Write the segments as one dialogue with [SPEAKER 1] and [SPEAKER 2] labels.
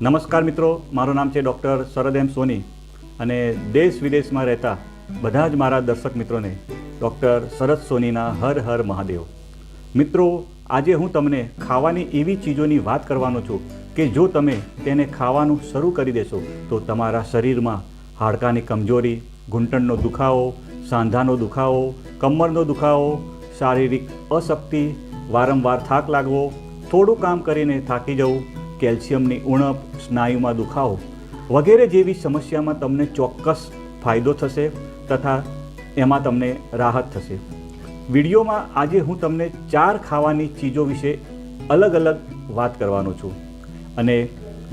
[SPEAKER 1] નમસ્કાર મિત્રો, મારું નામ છે ડૉક્ટર શરદ એમ સોની અને દેશ વિદેશમાં રહેતા બધા જ મારા દર્શક મિત્રોને ડૉક્ટર શરદ સોનીના હર હર મહાદેવ. મિત્રો, આજે હું તમને ખાવાની એવી ચીજોની વાત કરવાનો છું કે જો તમે તેને ખાવાનું શરૂ કરી દેશો તો તમારા શરીરમાં હાડકાની કમજોરી, ઘૂંટણનો દુખાવો, સાંધાનો દુખાવો, કમરનો દુખાવો, શારીરિક અશક્તિ, વારંવાર થાક લાગવો, થોડું કામ કરીને થાકી જવું, કેલ્શિયમની ઉણપ, સ્નાયુમાં દુખાવો વગેરે જેવી સમસ્યામાં તમને ચોક્કસ ફાયદો થશે તથા એમાં તમને રાહત થશે. વિડીયોમાં આજે હું તમને 4 ખાવાની ચીજો વિશે અલગ અલગ વાત કરવાનો છું અને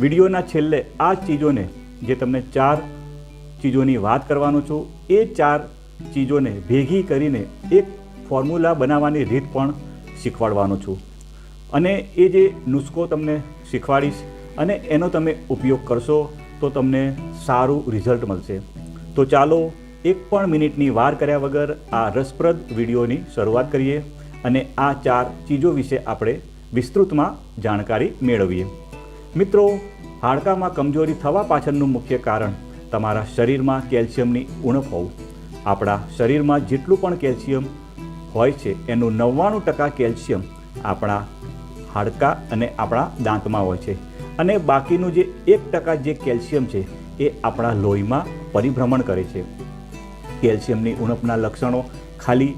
[SPEAKER 1] વિડીયોના છેલ્લે આ ચીજોને, જે તમને 4 ચીજોની વાત કરવાનો છું, એ 4 ચીજોને ભેગી કરીને એક ફોર્મ્યુલા બનાવવાની રીત પણ શીખવાડવાનો છું અને એ જે નુસ્ખો તમને શીખવાડીશ અને એનો તમે ઉપયોગ કરશો તો તમને સારું રિઝલ્ટ મળશે. તો ચાલો એક પણ મિનિટની વાર કર્યા વગર આ રસપ્રદ વિડીયોની શરૂઆત કરીએ અને આ 4 ચીજો વિશે આપણે વિસ્તૃતમાં જાણકારી મેળવીએ. મિત્રો, હાડકામાં કમજોરી થવા પાછળનું મુખ્ય કારણ તમારા શરીરમાં કેલ્શિયમની ઉણપ હોવું. આપણા શરીરમાં જેટલું પણ કેલ્શિયમ હોય છે એનું 99% કેલ્શિયમ આપણા હાડકાં અને આપણા દાંતમાં હોય છે અને બાકીનું જે 1% જે કેલ્શિયમ છે એ આપણા લોહીમાં પરિભ્રમણ કરે છે. કેલ્શિયમની ઉણપના લક્ષણો ખાલી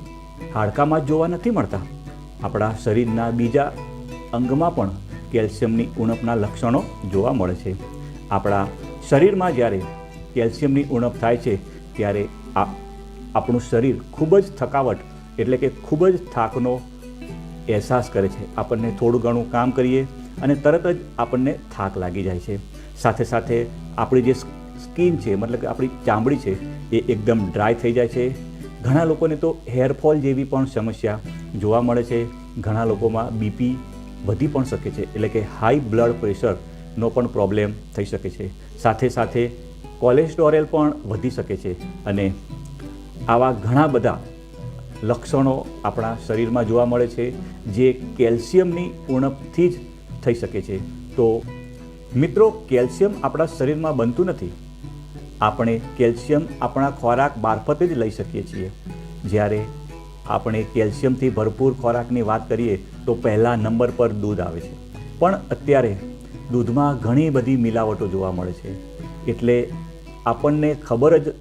[SPEAKER 1] હાડકામાં જ જોવા નથી મળતા, આપણા શરીરના બીજા અંગમાં પણ કેલ્શિયમની ઉણપના લક્ષણો જોવા મળે છે. આપણા શરીરમાં જ્યારે કેલ્શિયમની ઉણપ થાય છે ત્યારે આપણું શરીર ખૂબ જ થકાવટ એટલે કે ખૂબ જ થાકનો અહેસાસ કરે છે. આપણને થોડું ઘણું કામ કરીએ અને તરત જ આપણને થાક લાગી જાય છે. સાથે સાથે આપણી જે સ્કિન છે, મતલબ કે આપણી ચામડી છે, એ એકદમ ડ્રાય થઈ જાય છે. ઘણા લોકોને તો હેરફોલ જેવી પણ સમસ્યા જોવા મળે છે. ઘણા લોકોમાં બીપી વધી પણ શકે છે, એટલે કે હાઈ બ્લડ પ્રેશરનો પણ પ્રોબ્લેમ થઈ શકે છે. સાથે સાથે કોલેસ્ટેરોલ પણ વધી શકે છે અને આવા ઘણા બધા લક્ષણો આપણા શરીરમાં જોવા મળે છે જે કેલ્શિયમની ઉણપથી જ થઈ શકે છે. તો મિત્રો, કેલ્શિયમ આપણા શરીરમાં બનતું નથી. આપણે કેલ્શિયમ આપણા ખોરાક મારફતે જ લઈ શકીએ છીએ. જ્યારે આપણે કેલ્શિયમથી ભરપૂર ખોરાકની વાત કરીએ તો પહેલા નંબર પર દૂધ આવે છે. પણ અત્યારે દૂધમાં ઘણી બધી મિલાવટો જોવા મળે છે, એટલે આપણને ખબર જ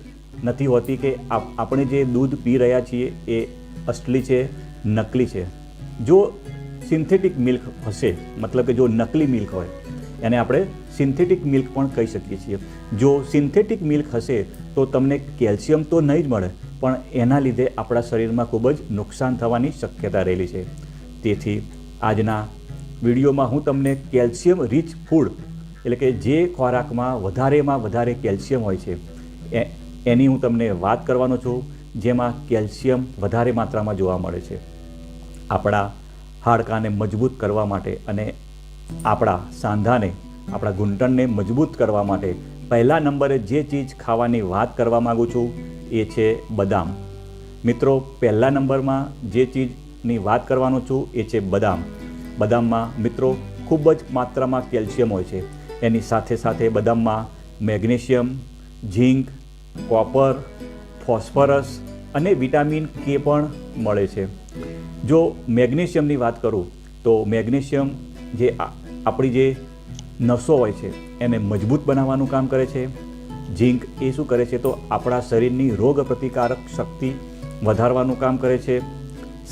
[SPEAKER 1] નથી હોતી કે આપણે જે દૂધ પી રહ્યા છીએ એ અસલી છે, નકલી છે. જો સિન્થેટિક મિલ્ક હશે, મતલબ કે જો નકલી મિલ્ક હોય એને આપણે સિન્થેટિક મિલ્ક પણ કહી શકીએ છીએ. જો સિન્થેટિક મિલ્ક હશે તો તમને કેલ્શિયમ તો નહીં જ મળે, પણ એના લીધે આપણા શરીરમાં ખૂબ જ નુકસાન થવાની શક્યતા રહેલી છે. તેથી આજના વિડીયોમાં હું તમને કેલ્શિયમ રીચ ફૂડ, એટલે કે જે ખોરાકમાં વધારે કેલ્શિયમ હોય છે એની હું તમને વાત કરવાનો છું, જેમાં કેલ્શિયમ વધારે માત્રામાં જોવા મળે છે. આપણા હાડકાને મજબૂત કરવા માટે અને આપણા સાંધાને, આપણા ઘૂંટણને મજબૂત કરવા માટે પહેલા નંબરે જે ચીજ ખાવાની વાત કરવા માગું છું એ છે બદામ. મિત્રો, પહેલા નંબરમાં જે ચીજની વાત કરવાનો છું એ છે બદામ. બદામમાં મિત્રો ખૂબ જ માત્રામાં કેલ્શિયમ હોય છે. એની સાથે સાથે બદામમાં મેગ્નેશિયમ, ઝીંક, કોપર, ફોસ્ફરસ અને વિટામિન કે પણ મળે છે. જો મેગ્નેશિયમની વાત કરું તો મેગ્નેશિયમ જે આપણી જે નસો હોય છે એને મજબૂત બનાવવાનું કામ કરે છે. ઝીંક એ શું કરે છે તો આપણા શરીરની રોગ પ્રતિકારક શક્તિ વધારવાનું કામ કરે છે.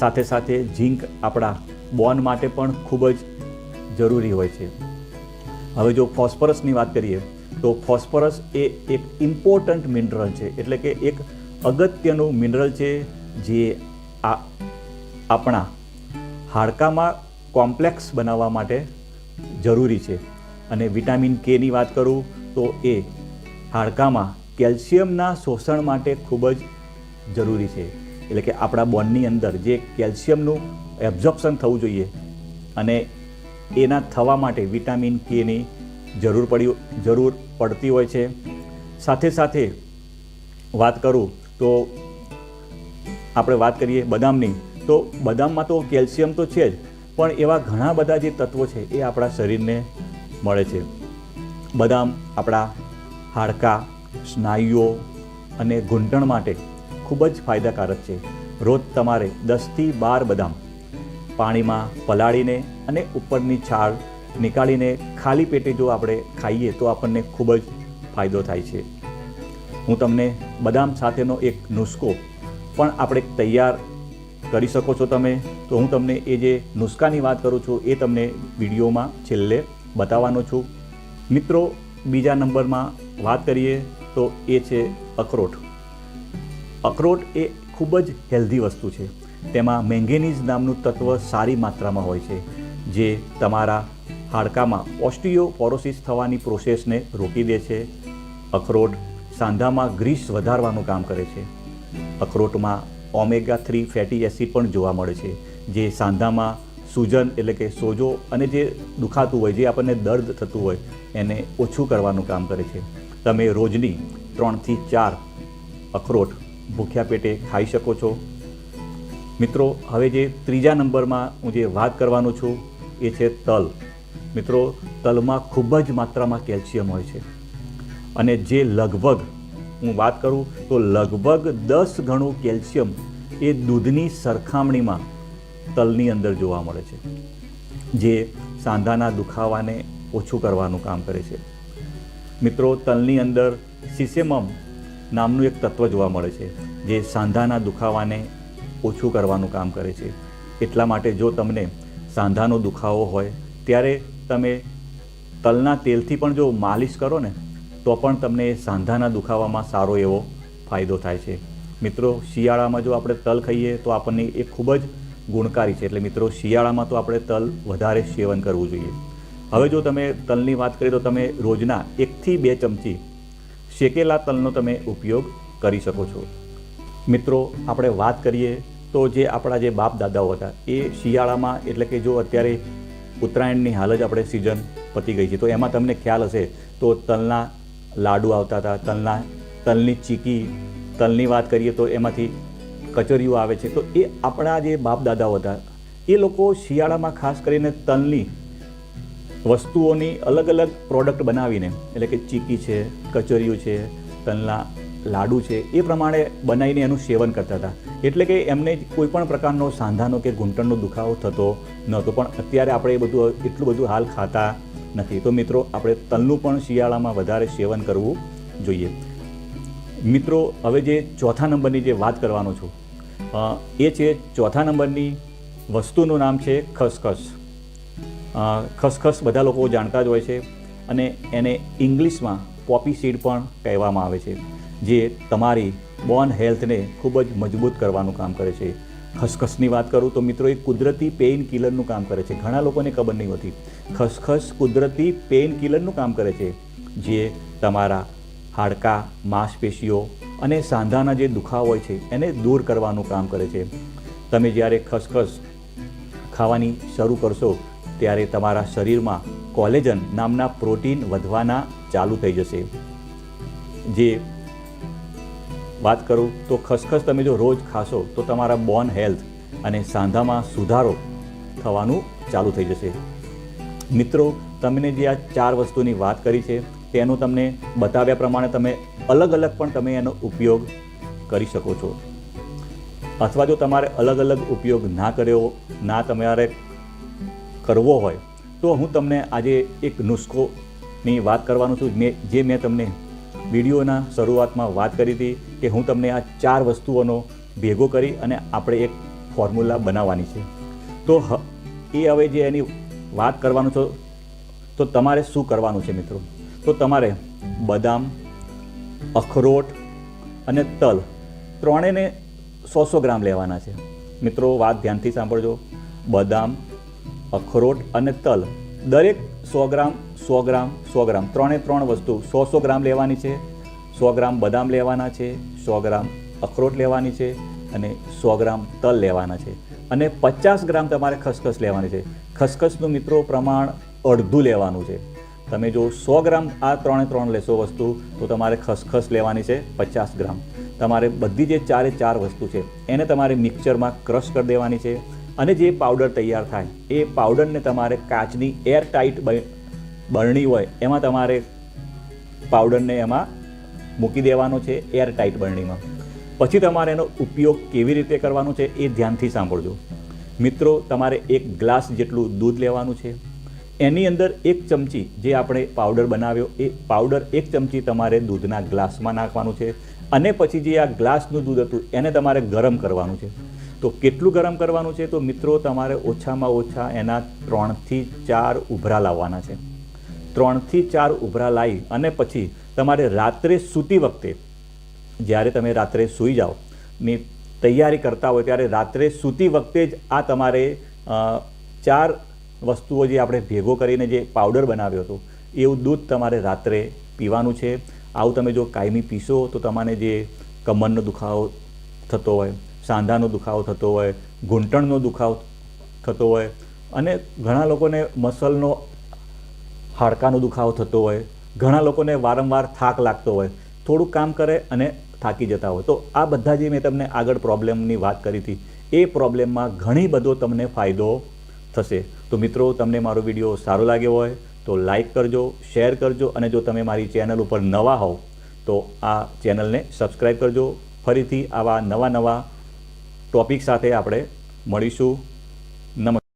[SPEAKER 1] સાથે સાથે ઝીંક આપણા બોન માટે પણ ખૂબ જ જરૂરી હોય છે. હવે જો ફોસ્ફરસની વાત કરીએ તો ફોસ્ફરસ એ એક ઇમ્પોર્ટન્ટ મિનરલ છે, એટલે કે એક અગત્યનું મિનરલ છે જે આપણા હાડકામાં કોમ્પ્લેક્સ બનાવવા માટે જરૂરી છે. અને વિટામિન કેની વાત કરું તો એ હાડકામાં કેલ્શિયમના શોષણ માટે ખૂબ જ જરૂરી છે. એટલે કે આપણા બોનની અંદર જે કેલ્શિયમનું એબ્ઝોર્પ્શન થવું જોઈએ અને એના થવા માટે વિટામિન કેની જરૂર પડતી હોય છે. સાથે સાથે વાત કરું તો આપણે વાત કરીએ બદામની, તો બદામમાં તો કેલ્શિયમ તો છે જ, પણ એવા ઘણા બધા જે તત્વો છે એ આપણા શરીરને મળે છે. બદામ આપણા હાડકાં, સ્નાયુઓ અને ઘૂંટણ માટે ખૂબ જ ફાયદાકારક છે. રોજ તમારે 10થી 12 બદામ પાણીમાં પલાળીને અને ઉપરની છાલ નીકાળીને ખાલી પેટે જો આપણે ખાઈએ તો આપણને ખૂબ જ ફાયદો થાય છે. હું તમને બદામ સાથેનો એક નુસ્ખો પણ આપણે તૈયાર કરી શકો છો તમે. તો હું તમને એ જે નુસ્ખાની વાત કરું છું એ તમને વિડીયોમાં છેલ્લે બતાવવાનો છું. મિત્રો, બીજા નંબરમાં વાત કરીએ તો એ છે અખરોટ. અખરોટ એ ખૂબ જ હેલ્ધી વસ્તુ છે. તેમાં મેંગેનીઝ નામનું તત્વ સારી માત્રામાં હોય છે, જે તમારા હાડકામાં ઓસ્ટિયોપોરોસિસ થવાની પ્રોસેસને રોકી દે છે. અખરોટ સાંધામાં ગ્રીસ વધારવાનું કામ કરે છે. અખરોટમાં ઓમેગા-3 ફેટી એસિડ પણ જોવા મળે છે, જે સાંધામાં સૂજન એટલે કે સોજો અને જે દુખાતું હોય, જે આપણને દર્દ થતું હોય એને ઓછું કરવાનું કામ કરે છે. તમે રોજની 3થી 4 અખરોટ ભૂખ્યા પેટે ખાઈ શકો છો. મિત્રો, હવે જે ત્રીજા નંબરમાં હું જે વાત કરવાનું છું એ છે તલ. મિત્રો, તલમાં ખૂબ જ માત્રામાં કેલ્શિયમ હોય છે અને જે લગભગ હું વાત કરું તો લગભગ 10 ગણું કેલ્શિયમ એ દૂધની સરખામણીમાં તલની અંદર જોવા મળે છે, જે સાંધાના દુખાવાને ઓછું કરવાનું કામ કરે છે. મિત્રો, તલની અંદર સિસેમમ નામનું એક તત્વ જોવા મળે છે, જે સાંધાના દુખાવાને ઓછું કરવાનું કામ કરે છે. એટલા માટે જો તમને સાંધાનો દુખાવો હોય ત્યારે તમે તલના તેલથી પણ જો માલિશ કરો ને તો પણ તમને સાંધાના દુખાવામાં સારો એવો ફાયદો થાય છે. મિત્રો, શિયાળામાં જો આપણે તલ ખાઈએ તો આપણને એ ખૂબ જ ગુણકારી છે. એટલે મિત્રો, શિયાળામાં તો આપણે તલ વધારે સેવન કરવું જોઈએ. હવે જો તમે તલની વાત કરીએ તો તમે રોજના 1થી 2 ચમચી શેકેલા તલનો તમે ઉપયોગ કરી શકો છો. મિત્રો, આપણે વાત કરીએ તો જે આપણા જે બાપ દાદાઓ હતા એ શિયાળામાં, એટલે કે જો અત્યારે ઉત્તરાયણની હાલ જ આપણે સિઝન પતી ગઈ છે તો એમાં તમને ખ્યાલ હશે તો તલના લાડુ આવતા હતા, તલની ચીકી, તલની વાત કરીએ તો એમાંથી કચોરીઓ આવે છે. તો એ આપણા જે બાપ દાદાઓ હતા એ લોકો શિયાળામાં ખાસ કરીને તલની વસ્તુઓની અલગ અલગ પ્રોડક્ટ બનાવીને, એટલે કે ચીકી છે, કચોરીઓ છે, તલના લાડુ છે, એ પ્રમાણે બનાવીને એનું સેવન કરતા હતા. એટલે કે એમને કોઈ પણ પ્રકારનો સાંધાનો કે ઘૂંટણનો દુખાવો થતો નહોતો. પણ અત્યારે આપણે એ બધું એટલું બધું હાલ ખાતા નથી. તો મિત્રો, આપણે તલનું પણ શિયાળામાં વધારે સેવન કરવું જોઈએ. મિત્રો, હવે જે ચોથા નંબરની જે વાત કરવાનો છું એ છે ચોથા નંબરની વસ્તુનું નામ છે ખસખસ. ખસખસ બધા લોકો જાણતા જ હોય છે અને એને ઇંગ્લિશમાં પોપી સીડ પણ કહેવામાં આવે છે, જે તમારી બોન હેલ્થને ખૂબ જ મજબૂત કરવાનું કામ કરે છે. ખસખસની વાત કરું તો મિત્રો, એ કુદરતી પેઇન કિલરનું કામ કરે છે. ઘણા લોકોને ખબર નહીં હોતી. ખસખસ કુદરતી પેઇન કિલરનું કામ કરે છે, જે તમારા હાડકાં, માંસપેશીઓ અને સાંધાના જે દુખાવો હોય છે એને દૂર કરવાનું કામ કરે છે. તમે જ્યારે ખસખસ ખાવાની શરૂ કરશો ત્યારે તમારા શરીરમાં કોલેજન નામના પ્રોટીન વધવાના ચાલુ થઈ જશે. જે વાત કરું તો ખસખસ તમે જો રોજ ખાશો તો તમારા બોન હેલ્થ અને સાંધામાં સુધારો થવાનું ચાલુ થઈ જશે. મિત્રો, તમને જે આ 4 વસ્તુની વાત કરી છે તેનું તમને બતાવ્યા પ્રમાણે તમે અલગ અલગ પણ તમે એનો ઉપયોગ કરી શકો છો. અથવા જો તમારે અલગ અલગ ઉપયોગ ના કર્યો, ના તમારે કરવો હોય તો હું તમને આજે એક નુસ્ખોની વાત કરવાનું છું, જે મેં તમને વિડીયોના શરૂઆતમાં વાત કરી હતી કે હું તમને આ 4 વસ્તુઓનો ભેગો કરી અને આપણે એક ફોર્મ્યુલા બનાવવાની છે. તો એ હવે જે એની વાત કરવાનું છે તો તમારે શું કરવાનું છે મિત્રો? તો તમારે બદામ, અખરોટ અને તલ ત્રણેયને 100 ગ્રામ લેવાના છે. મિત્રો, વાત ધ્યાનથી સાંભળજો. બદામ, અખરોટ અને તલ દરેક 100 ગ્રામ 100 ગ્રામ 100 ગ્રામ ત્રણે વસ્તુ 100 ગ્રામ લેવાની છે. 100 ગ્રામ બદામ લેવાના છે, 100 ગ્રામ અખરોટ લેવાની છે અને 100 ગ્રામ તલ લેવાના છે અને 50 ગ્રામ તમારે ખસખસ લેવાની છે. ખસખસનું મિત્રો પ્રમાણ અડધું લેવાનું છે. તમે જો 100 ગ્રામ આ ત્રણે લેશો વસ્તુ તો તમારે ખસખસ લેવાની છે 50 ગ્રામ. તમારે બધી જે 4 વસ્તુ છે એને તમારે મિક્સરમાં ક્રશ કરી દેવાની છે અને જે પાવડર તૈયાર થાય એ પાવડરને તમારે કાચની એર ટાઈટ બરણી હોય એમાં તમારે પાવડરને એમાં મૂકી દેવાનો છે એર ટાઈટ બરણીમાં. પછી તમારે એનો ઉપયોગ કેવી રીતે કરવાનો છે એ ધ્યાનથી સાંભળજો. મિત્રો, તમારે 1 ગ્લાસ જેટલું દૂધ લેવાનું છે. એની અંદર 1 ચમચી જે આપણે પાવડર બનાવ્યો એ પાવડર 1 ચમચી તમારે દૂધના ગ્લાસમાં નાખવાનું છે. અને પછી જે આ ગ્લાસનું દૂધ હતું એને તમારે ગરમ કરવાનું છે. તો કેટલું ગરમ કરવાનું છે? તો મિત્રો, તમારે ઓછામાં ઓછા એના 3 થી 4 ઉભરા લાવવાના છે. 3 થી 4 ઉભરા લાવી અને પછી તમારે રાત્રે સૂતી વખતે, જ્યારે તમે રાત્રે સૂઈ જાઓ ની તૈયારી કરતા હોય ત્યારે રાત્રે સૂતી વખતે જ આ તમારે 4 વસ્તુઓ જે આપણે ભેગો કરીને જે પાવડર બનાવ્યો હતો એવું દૂધ તમારે રાત્રે પીવાનું છે. આવું તમે જો કાયમી પીશો તો તમારે જે કમરનો દુખાવો થતો હોય, સાંધાનો દુખાવો થતો હોય, ઘૂંટણનો દુખાવો થતો હોય અને ઘણા લોકોને મસલનો હાડકાનો દુખાવો થતો હોય, ઘણા લોકોને વારંવાર થાક લાગતો હોય, થોડું કામ કરે અને થાકી જતા હોય, તો આ બધા જે મેં તમને આગળ પ્રોબ્લેમની વાત કરી હતી એ પ્રોબ્લેમમાં ઘણી બધો તમને ફાયદો થશે. તો મિત્રો, તમને મારો વિડીયો સારો લાગ્યો હોય તો લાઈક કરજો, શેર કરજો અને જો તમે મારી ચેનલ ઉપર નવા હોવ તો આ ચેનલને સબસ્ક્રાઈબ કરજો. ફરીથી આવા નવા ટોપિક સાથે આપણે મળીશું. નમસ્કાર.